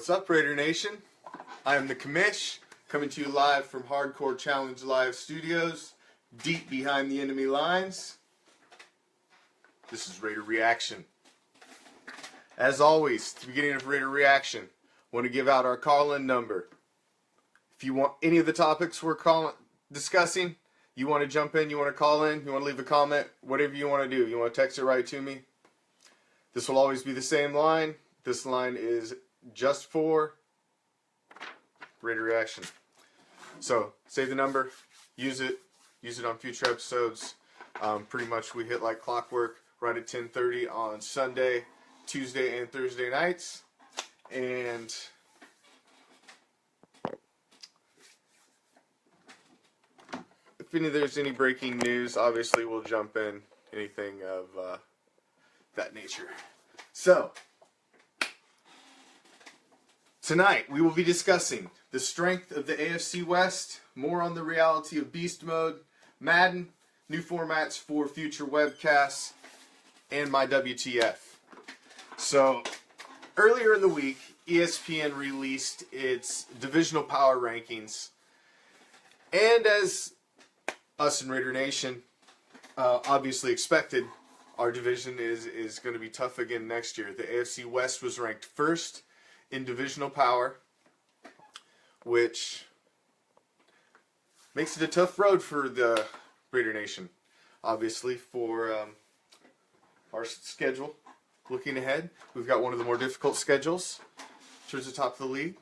What's up, Raider Nation? I am the Commish, coming to you live from Hardcore Challenge Live Studios, deep behind the enemy lines. This is Raider Reaction. As always, at the beginning of Raider Reaction, I want to give out our call-in number. If you want any of the topics we're discussing, you want to jump in, you want to call in, you want to leave a comment, whatever you want to do. You want to text it right to me. This will always be the same line. This line is just for Raider Reaction. So, save the number, use it on future episodes. Pretty much we hit like clockwork right at 10:30 on Sunday, Tuesday, and Thursday nights. And if there's any breaking news, obviously we'll jump in. Anything of that nature. So, tonight we will be discussing the strength of the AFC West, more on the reality of Beast Mode, Madden, new formats for future webcasts, and my WTF. So, earlier in the week, ESPN released its divisional power rankings, and as us in Raider Nation obviously expected, our division is going to be tough again next year. The AFC West was ranked first in divisional power, which makes it a tough road for the Raider Nation. Obviously, for our schedule, looking ahead, we've got one of the more difficult schedules towards the top of the league.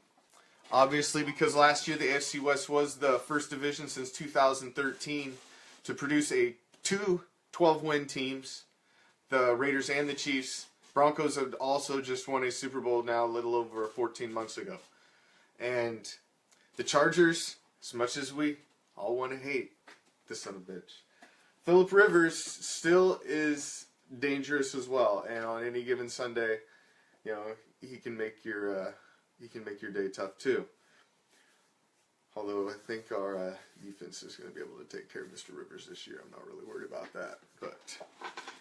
Obviously, because last year the AFC West was the first division since 2013 to produce two 12-win teams, the Raiders and the Chiefs. Broncos had also just won a Super Bowl now a little over 14 months ago. And the Chargers, as much as we all want to hate this son of a bitch, Phillip Rivers still is dangerous as well. And on any given Sunday, you know, he can make your day tough too. Although I think our defense is going to be able to take care of Mr. Rivers this year. I'm not really worried about that. But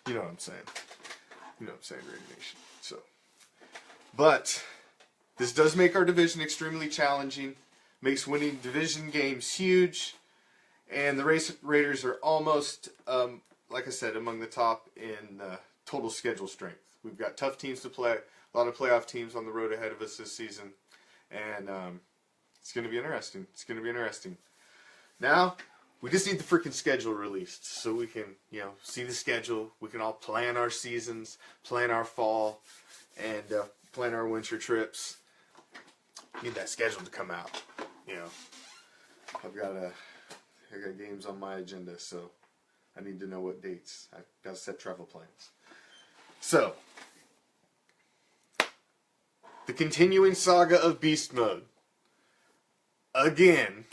you know what I'm saying. You know what I'm saying, Raider Nation. So, but this does make our division extremely challenging. Makes winning division games huge. And the Raiders are almost, like I said, among the top in total schedule strength. We've got tough teams to play. A lot of playoff teams on the road ahead of us this season. And it's going to be interesting. It's going to be interesting. Now, we just need the freaking schedule released so we can, you know, see the schedule. We can all plan our seasons, plan our fall, and plan our winter trips. Need that schedule to come out. You know, I got games on my agenda, so I need to know what dates. I've got to set travel plans. So, the continuing saga of Beast Mode. Again,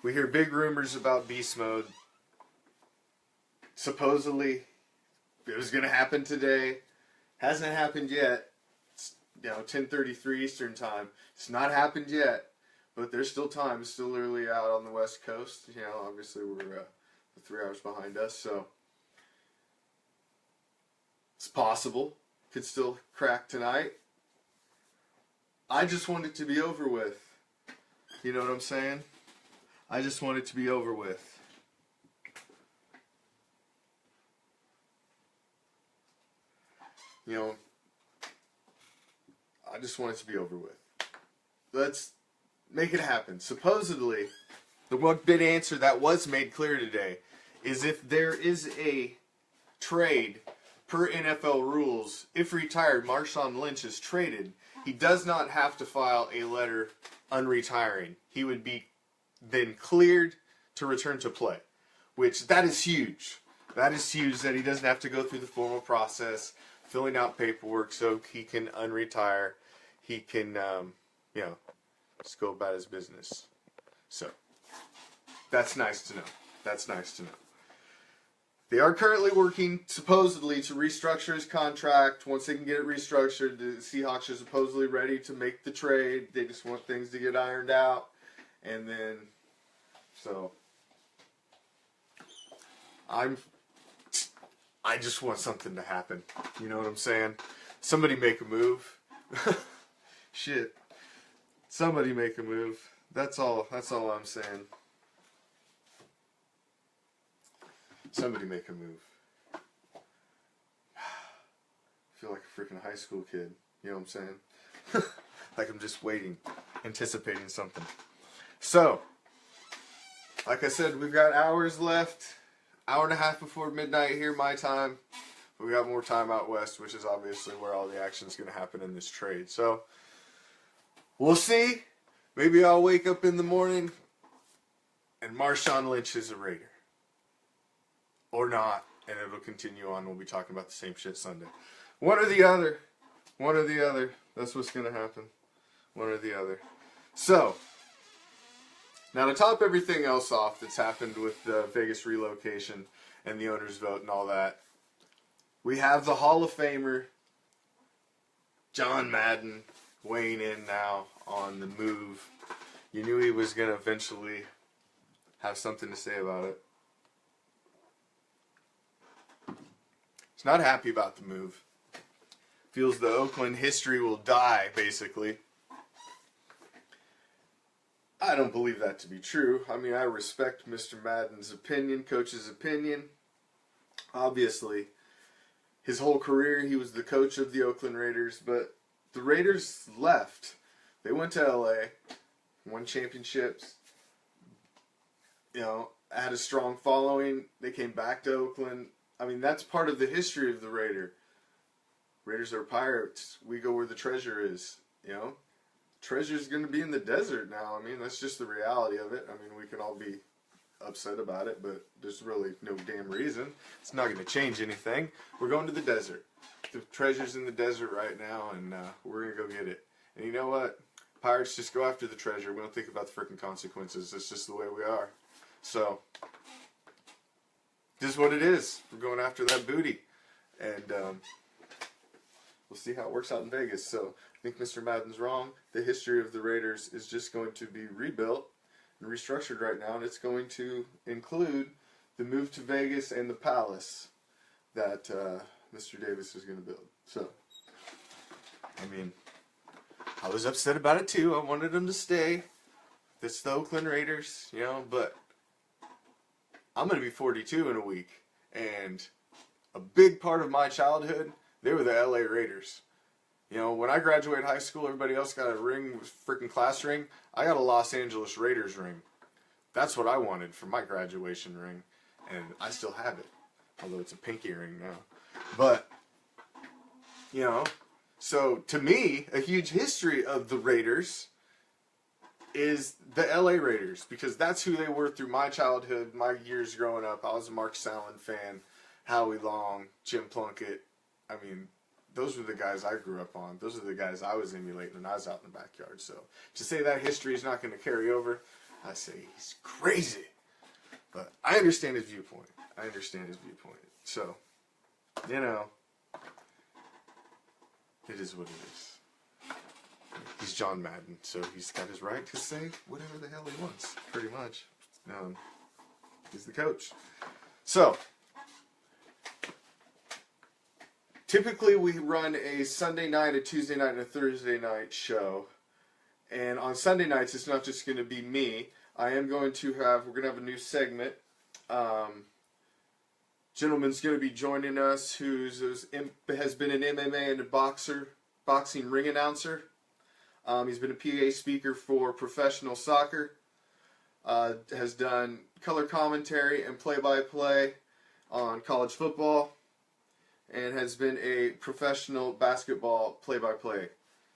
we hear big rumors about Beast Mode. Supposedly, it was going to happen today. Hasn't happened yet. It's, 10:33 Eastern Time. It's not happened yet, but there's still time. It's still early out on the West Coast. You know, obviously we're 3 hours behind us, so it's possible. Could still crack tonight. I just want it to be over with. You know what I'm saying? I just want it to be over with. You know, I just want it to be over with. Let's make it happen. Supposedly, the one big answer that was made clear today is if there is a trade per NFL rules, if retired Marshawn Lynch is traded, he does not have to file a letter unretiring. He would be then cleared to return to play, which that is huge. That is huge that he doesn't have to go through the formal process, filling out paperwork so he can unretire. He can, just go about his business. So, that's nice to know. That's nice to know. They are currently working, supposedly, to restructure his contract. Once they can get it restructured, the Seahawks are supposedly ready to make the trade. They just want things to get ironed out. And then, so, I just want something to happen. You know what I'm saying? Somebody make a move. Shit. Somebody make a move. That's all I'm saying. Somebody make a move. I feel like a freaking high school kid. You know what I'm saying? Like I'm just waiting, anticipating something. So, like I said, we've got hours left. Hour and a half before midnight here, my time. We got more time out west, which is obviously where all the action is going to happen in this trade. So, we'll see. Maybe I'll wake up in the morning and Marshawn Lynch is a Raider. Or not. And it'll continue on. We'll be talking about the same shit Sunday. One or the other. One or the other. That's what's going to happen. One or the other. So, now to top everything else off that's happened with the Vegas relocation and the owner's vote and all that, we have the Hall of Famer, John Madden, weighing in now on the move. You knew he was going to eventually have something to say about it. He's not happy about the move. Feels the Oakland history will die, basically. I don't believe that to be true. I mean, I respect Mr. Madden's opinion, coach's opinion. Obviously, his whole career he was the coach of the Oakland Raiders, but the Raiders left. They went to LA, won championships, had a strong following. They came back to Oakland. I mean, that's part of the history of the Raider. Raiders are pirates. We go where the treasure is, Treasure's going to be in the desert now. I mean, that's just the reality of it. I mean, we can all be upset about it, but there's really no damn reason. It's not going to change anything. We're going to the desert. The treasure's in the desert right now, and we're going to go get it. And you know what? Pirates just go after the treasure. We don't think about the freaking consequences. It's just the way we are. So, this is what it is. We're going after that booty. And we'll see how it works out in Vegas. So, I think Mr. Madden's wrong. The history of the Raiders is just going to be rebuilt and restructured right now, and it's going to include the move to Vegas and the palace that Mr. Davis is going to build. So, I mean, I was upset about it too. I wanted them to stay. It's the Oakland Raiders, but I'm going to be 42 in a week, and a big part of my childhood, they were the LA Raiders. When I graduated high school, everybody else got a ring, freaking class ring. I got a Los Angeles Raiders ring. That's what I wanted for my graduation ring, and I still have it, although it's a pinky ring now. But, so to me, a huge history of the Raiders is the LA Raiders, because that's who they were through my childhood, my years growing up. I was a Mark Sallin fan, Howie Long, Jim Plunkett. I mean, those were the guys I grew up on. Those are the guys I was emulating when I was out in the backyard. So to say that history is not going to carry over, I say he's crazy. But I understand his viewpoint. So, it is what it is. He's John Madden, so he's got his right to say whatever the hell he wants, pretty much. He's the coach. So, typically we run a Sunday night, a Tuesday night, and a Thursday night show. And on Sunday nights, it's not just going to be me. We're going to have a new segment. Gentleman's going to be joining us who has been an MMA and a boxing ring announcer. He's been a PA speaker for professional soccer. Has done color commentary and play-by-play on college football. And has been a professional basketball play-by-play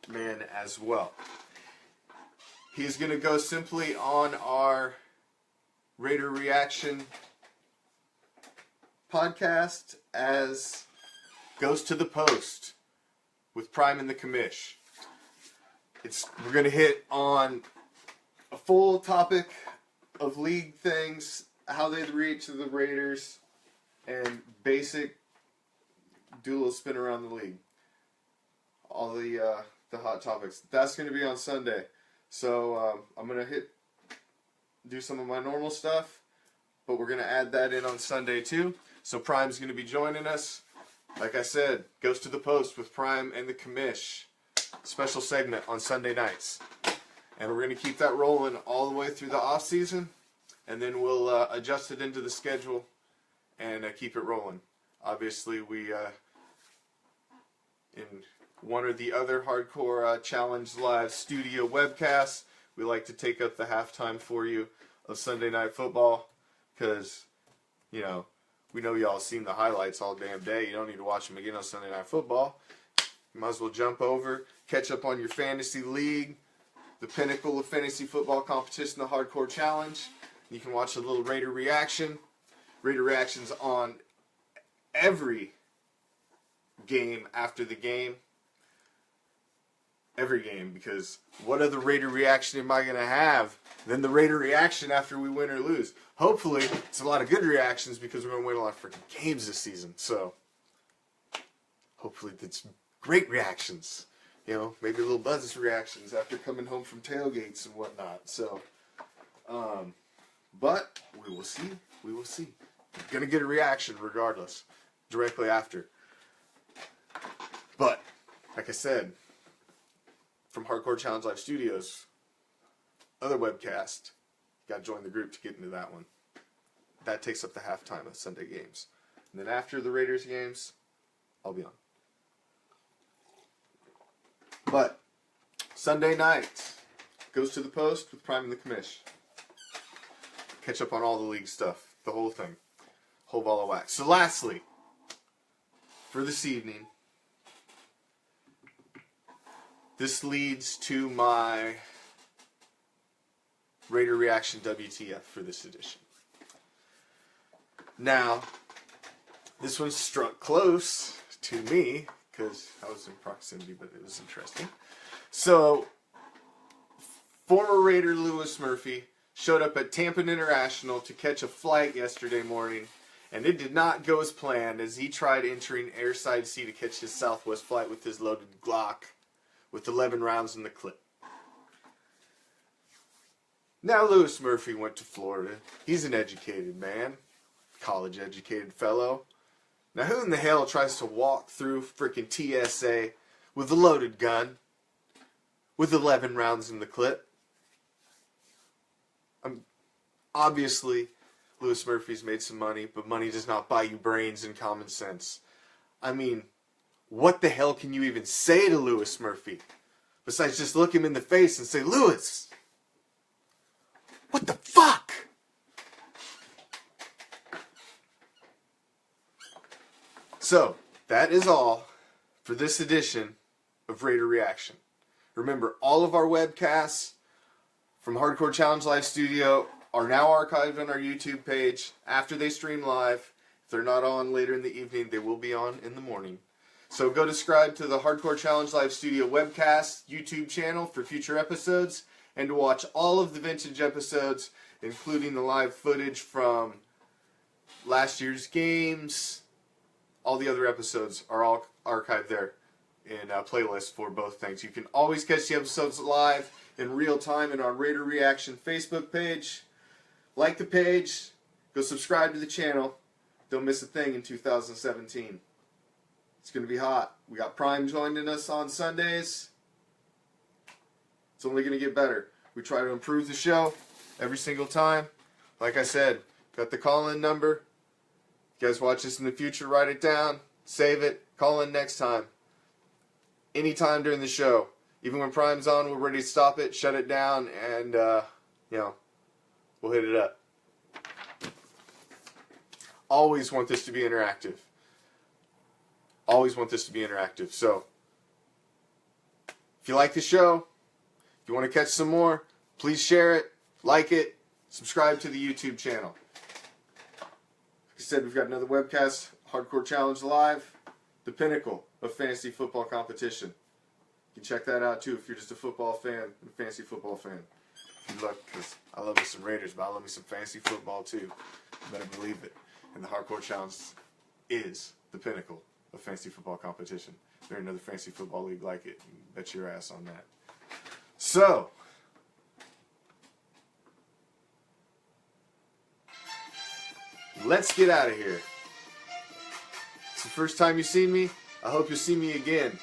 man as well. He's going to go simply on our Raider Reaction podcast as Goes to the Post with Prime and the Commish. We're going to hit on a full topic of league things, how they react to the Raiders, and basic do a little spin around the league. All the hot topics. That's going to be on Sunday. So I'm going to do some of my normal stuff, but we're going to add that in on Sunday too. So Prime's going to be joining us. Like I said, Goes to the Post with Prime and the Commish. special segment on Sunday nights. And we're going to keep that rolling all the way through the off season, and then we'll adjust it into the schedule and keep it rolling. Obviously, we in one or the other Hardcore Challenge Live studio webcasts, we like to take up the halftime for you of Sunday Night Football, because, you know, we know y'all seen the highlights all damn day. You don't need to watch them again on Sunday Night Football. You might as well jump over, catch up on your fantasy league, the pinnacle of fantasy football competition, the Hardcore Challenge. You can watch a little Raider reaction. Raider reactions on every game after the game. Every game, because what other Raider reaction am I going to have than the Raider reaction after we win or lose? Hopefully, it's a lot of good reactions, because we're going to win a lot of freaking games this season. So, hopefully it's great reactions. You know, maybe a little buzz reactions after coming home from tailgates and whatnot. So, but we will see. We will see. You're going to get a reaction regardless, directly after. But, like I said, from Hardcore Challenge Live Studios, other webcast, got to join the group to get into that one. That takes up the halftime of Sunday games. And then after the Raiders games, I'll be on. But Sunday night goes to the post with Prime and the Commish. Catch up on all the league stuff, the whole thing, whole ball of wax. So lastly, for this evening, this leads to my Raider Reaction WTF for this edition. Now, this one struck close to me, because I was in proximity, but it was interesting. So, former Raider Louis Murphy showed up at Tampa International to catch a flight yesterday morning, and it did not go as planned, as he tried entering airside C to catch his Southwest flight with his loaded Glock with 11 rounds in the clip. Now, Louis Murphy went to Florida. He's an educated man, college-educated fellow. Now, who in the hell tries to walk through frickin' TSA with a loaded gun with 11 rounds in the clip? Obviously, Louis Murphy's made some money, but money does not buy you brains and common sense. I mean, what the hell can you even say to Louis Murphy besides just look him in the face and say, "Louis, what the fuck?" So, that is all for this edition of Raider Reaction. Remember, all of our webcasts from Hardcore Challenge Live Studio are now archived on our YouTube page after they stream live. If they're not on later in the evening, they will be on in the morning. So go subscribe to the Hardcore Challenge Live Studio webcast YouTube channel for future episodes, and to watch all of the vintage episodes, including the live footage from last year's games. All the other episodes are all archived there in a playlist for both things. You can always catch the episodes live in real time in our Raider Reaction Facebook page. Like the page, go subscribe to the channel. Don't miss a thing in 2017. It's going to be hot. We got Prime joining us on Sundays. It's only going to get better. We try to improve the show every single time. Like I said, got the call-in number. You guys watch this in the future, write it down, save it, call in next time. Anytime during the show. Even when Prime's on, we're ready to stop it, shut it down, and, we'll hit it up. Always want this to be interactive. Always want this to be interactive. So, if you like the show, if you want to catch some more, please share it, like it, subscribe to the YouTube channel. Like I said, we've got another webcast, Hardcore Challenge Live, the pinnacle of fantasy football competition. You can check that out too if you're just a football fan, a fantasy football fan. Good luck, because I love me some Raiders, but I love me some fantasy football too. You better believe it. And the Hardcore Challenge is the pinnacle of fantasy football competition. There's another fantasy football league like it. Bet your ass on that. So, let's get out of here. It's the first time you've seen me. I hope you'll see me again.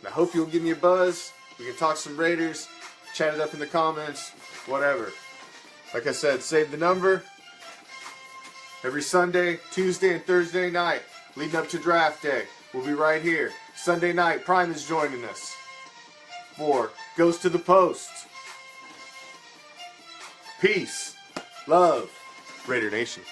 And I hope you'll give me a buzz. We can talk some Raiders, chat it up in the comments, whatever. Like I said, save the number. Every Sunday, Tuesday, and Thursday night, leading up to draft day, we'll be right here. Sunday night, Prime is joining us for Goes to the Post. Peace, love, Raider Nation.